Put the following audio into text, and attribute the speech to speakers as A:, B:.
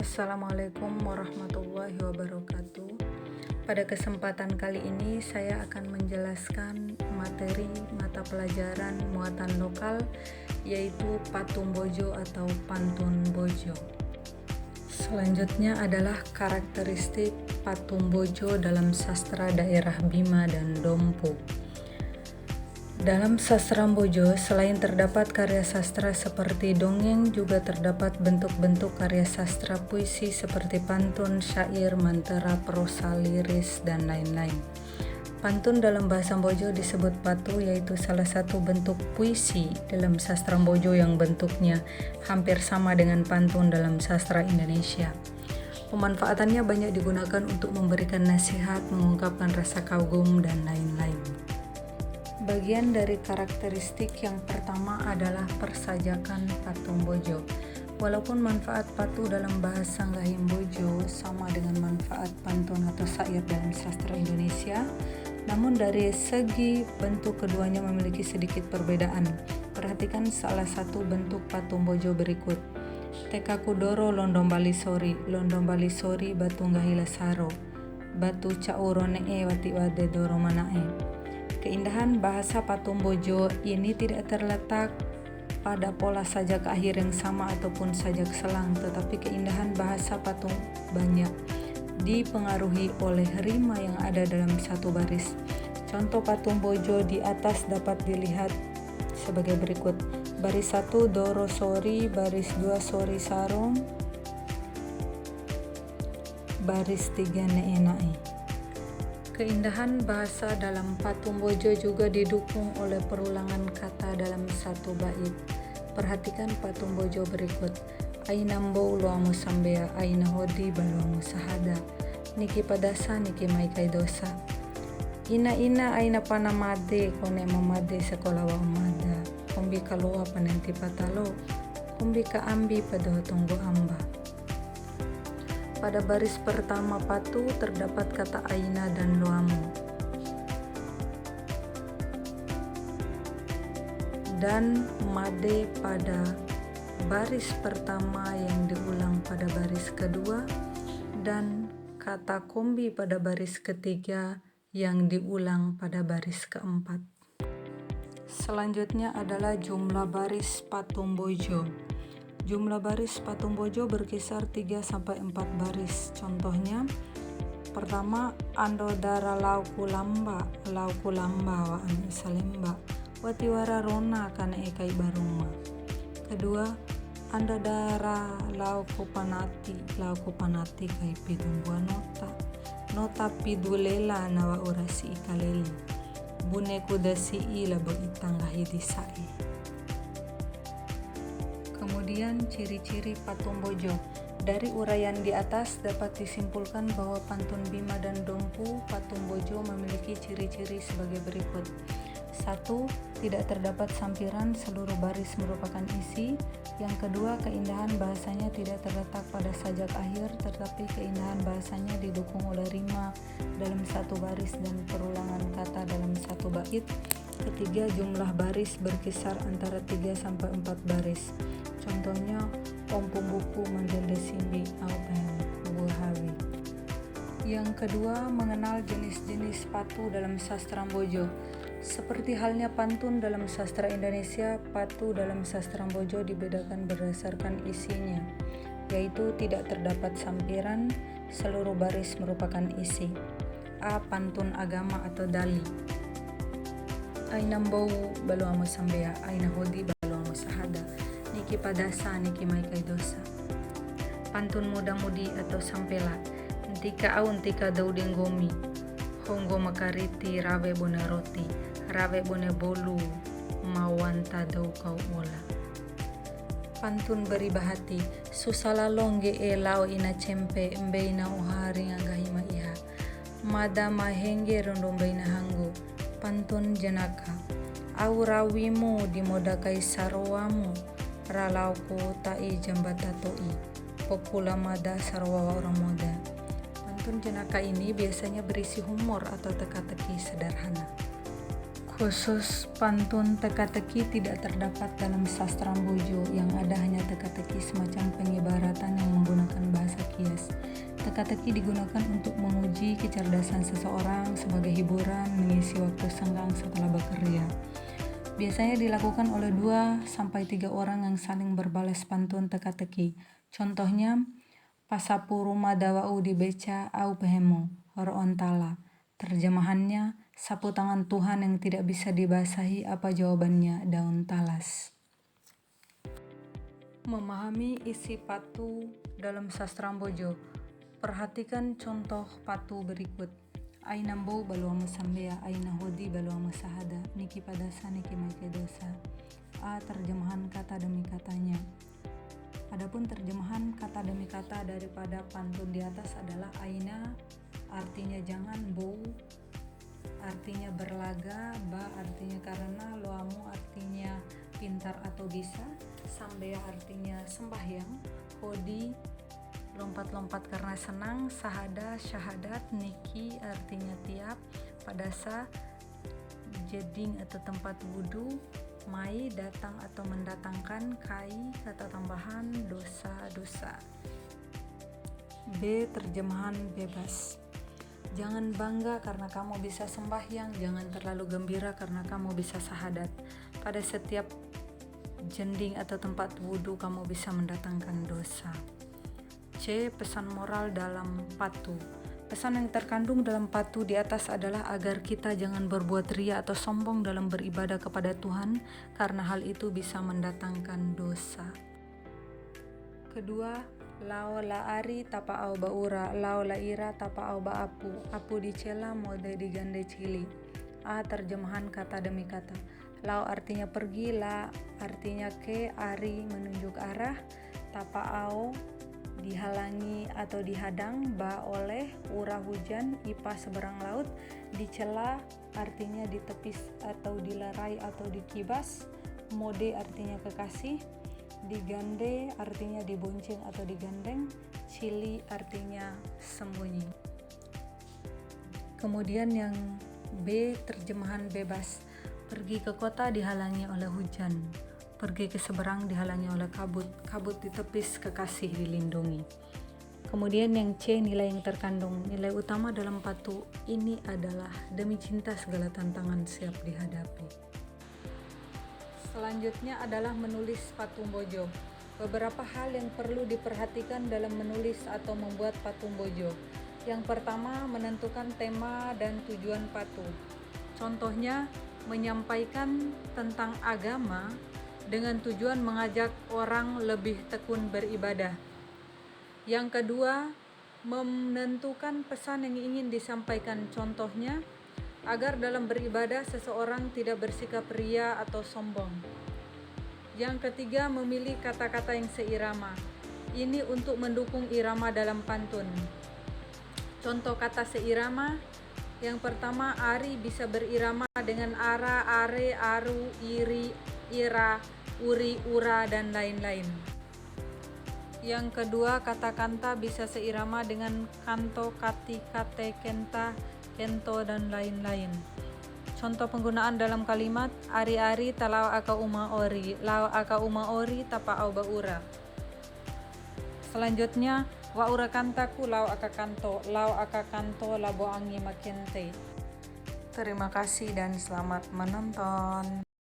A: Assalamualaikum warahmatullahi wabarakatuh. Pada kesempatan kali ini saya akan menjelaskan materi mata pelajaran muatan lokal yaitu Patung Bojo atau Pantun Bojo. Selanjutnya adalah karakteristik Patung Bojo dalam sastra daerah Bima dan Dompu. Dalam sastra Bojo, selain terdapat karya sastra seperti dongeng, juga terdapat bentuk-bentuk karya sastra puisi seperti pantun, syair, mantera, prosa, liris, dan lain-lain. Pantun dalam bahasa Bojo disebut patu, yaitu salah satu bentuk puisi dalam sastra Bojo yang bentuknya hampir sama dengan pantun dalam sastra Indonesia. Pemanfaatannya banyak digunakan untuk memberikan nasihat, mengungkapkan rasa kagum, dan lain-lain. Bagian dari karakteristik yang pertama adalah persajakan Patung Bojo. Walaupun manfaat patu dalam bahasa Ngahim Bojo sama dengan manfaat pantun atau syair dalam sastra Indonesia, namun dari segi bentuk keduanya memiliki sedikit perbedaan. Perhatikan salah satu bentuk Patung Bojo berikut. Teka kudoro londong bali sori batu ngahila saro, batu caurone wati wade doro manae. Keindahan bahasa Patung Bojo ini tidak terletak pada pola sajak akhir yang sama ataupun sajak selang, tetapi keindahan bahasa patung banyak dipengaruhi oleh rima yang ada dalam satu baris. Contoh Patung Bojo di atas dapat dilihat sebagai berikut. Baris 1 doro sori, baris 2 sori sarong, baris 3 neenai. Keindahan bahasa dalam Patung Bojo juga didukung oleh perulangan kata dalam satu bait. Perhatikan Patung Bojo berikut. Aina mbou luamu sambea, aina hodi baluamu sahada. Niki padasa, niki maikai dosa. Ina aina panamade, kone mamade sekolah wa umada. Kombi kalua panenti patalo, kombi ka ambi pada tunggu amba. Pada baris pertama patu terdapat kata aina dan luamu. Dan made pada baris pertama yang diulang pada baris kedua, dan kata kombi pada baris ketiga yang diulang pada baris keempat. Selanjutnya adalah jumlah baris Patung Bojo. Jumlah baris Patung Bojo berkisar 3-4 baris. Contohnya, pertama, ando dara lauku lamba wa anu salemba, watiwara rona kana ekai baruma. Kedua, ando dara lauku panati kai pidungwa nota pidulela nawa urasi ikaleli, buneku dasi labo itanggahi disai. Kemudian ciri-ciri Patung Bojo. Dari uraian di atas dapat disimpulkan bahwa pantun Bima dan Dompu Patung Bojo memiliki ciri-ciri sebagai berikut. 1. Tidak terdapat sampiran, seluruh baris merupakan isi. Yang kedua, keindahan bahasanya tidak terletak pada sajak akhir, tetapi keindahan bahasanya didukung oleh rima dalam satu baris dan perulangan kata dalam satu bait. Ketiga, jumlah baris berkisar antara 3-4 baris. Contohnya, ompong buku mandel desimbi buhawi. Yang kedua, mengenal jenis-jenis patu dalam sastra Bojo. Seperti halnya pantun dalam sastra Indonesia, patu dalam sastra Bojo dibedakan berdasarkan isinya, yaitu tidak terdapat sampiran, seluruh baris merupakan isi. A. Pantun agama atau dali. Aina mbou baluamu sambea, aina hodi baluamu sahada. Niki padasa, niki maikai dosa. Pantun muda-mudi atau sampela. Ntika au ntika dauding gomi. Honggo makariti rawe bone roti. Rawe bone bolu. Mawanta dau kau ola. Pantun beribahati. Susala longge lao ina cempe. Mbeina uhari ngagahima iha. Mada mahenge rondombeina hanggu. Pantun jenaka. Au rawimu dimodakai sarwamu. Ralauku tai jambatatoi, popula mada sarwa orang muda. Pantun jenaka ini biasanya berisi humor atau teka-teki sederhana. Khusus pantun teka-teki tidak terdapat dalam sastra Bojo, yang ada hanya teka-teki semacam pengibaratan yang menggunakan bahasa Teka-teki digunakan untuk menguji kecerdasan seseorang sebagai hiburan mengisi waktu senggang setelah bekerja. Biasanya dilakukan oleh 2-3 orang yang saling berbalas pantun teka-teki. Contohnya, pasapu rumah dawau di beca au pehemo, horoon tala. Terjemahannya, sapu tangan Tuhan yang tidak bisa dibasahi, apa jawabannya? Daun talas. Memahami isi patu dalam sastra Bojo. Perhatikan contoh patu berikut. Aina mbou baluang masambea, aina hodi baluang masahada, niki padasa niki maike dosa. Terjemahan kata demi katanya. Adapun terjemahan kata demi kata daripada pantun di atas adalah aina artinya jangan, bou artinya berlaga, ba artinya karena, loamu artinya pintar atau bisa, sambea artinya sembahyang, hodi lompat-lompat karena senang, sahada syahadat, niki artinya tiap, padasa jeding atau tempat wudhu, mai datang atau mendatangkan, kai kata tambahan, dosa-dosa. B. Terjemahan bebas. Jangan bangga karena kamu bisa sembahyang, jangan terlalu gembira karena kamu bisa sahadat. Pada setiap jending atau tempat wudhu kamu bisa mendatangkan dosa. C. Pesan moral dalam patu. Pesan yang terkandung dalam patu di atas adalah agar kita jangan berbuat ria atau sombong dalam beribadah kepada Tuhan, karena hal itu bisa mendatangkan dosa. Kedua, lao laari tapa au baura, lao laira tapa au baapu, apu dicela mode digande cili. Terjemahan kata demi kata. Lao artinya pergi, la artinya ke, ari menunjuk arah, tapa au dihalangi atau dihadang, ba oleh, ura hujan, ipa seberang laut, dicela artinya ditepis atau dilerai atau dikibas, mode artinya kekasih, digande artinya dibonceng atau digandeng, cili artinya sembunyi. Kemudian yang B, terjemahan bebas. Pergi ke kota dihalangi oleh hujan, pergi ke seberang dihalangi oleh kabut, kabut ditepis, kekasih dilindungi. Kemudian yang C, nilai yang terkandung. Nilai utama dalam patu ini adalah demi cinta segala tantangan siap dihadapi. Selanjutnya adalah menulis patung bojo. Beberapa hal yang perlu diperhatikan dalam menulis atau membuat patung bojo. Yang pertama, menentukan tema dan tujuan patu. Contohnya, menyampaikan tentang agama dengan tujuan mengajak orang lebih tekun beribadah. Yang kedua, menentukan pesan yang ingin disampaikan. Contohnya, agar dalam beribadah seseorang tidak bersikap ria atau sombong. Yang ketiga, memilih kata-kata yang seirama. Ini untuk mendukung irama dalam pantun. Contoh kata seirama, yang pertama, ari bisa berirama dengan ara, are, aru, iri, ira, uri, ura, dan lain-lain. Yang kedua, kata kanta bisa seirama dengan kanto, kati, kate, kenta, kento, dan lain-lain. Contoh penggunaan dalam kalimat, ari-ari talau aka uma ori, lau aka uma ori tapa au baura. Selanjutnya, wa ura kantaku lau aka kanto labo angi makente. Terima kasih dan selamat menonton.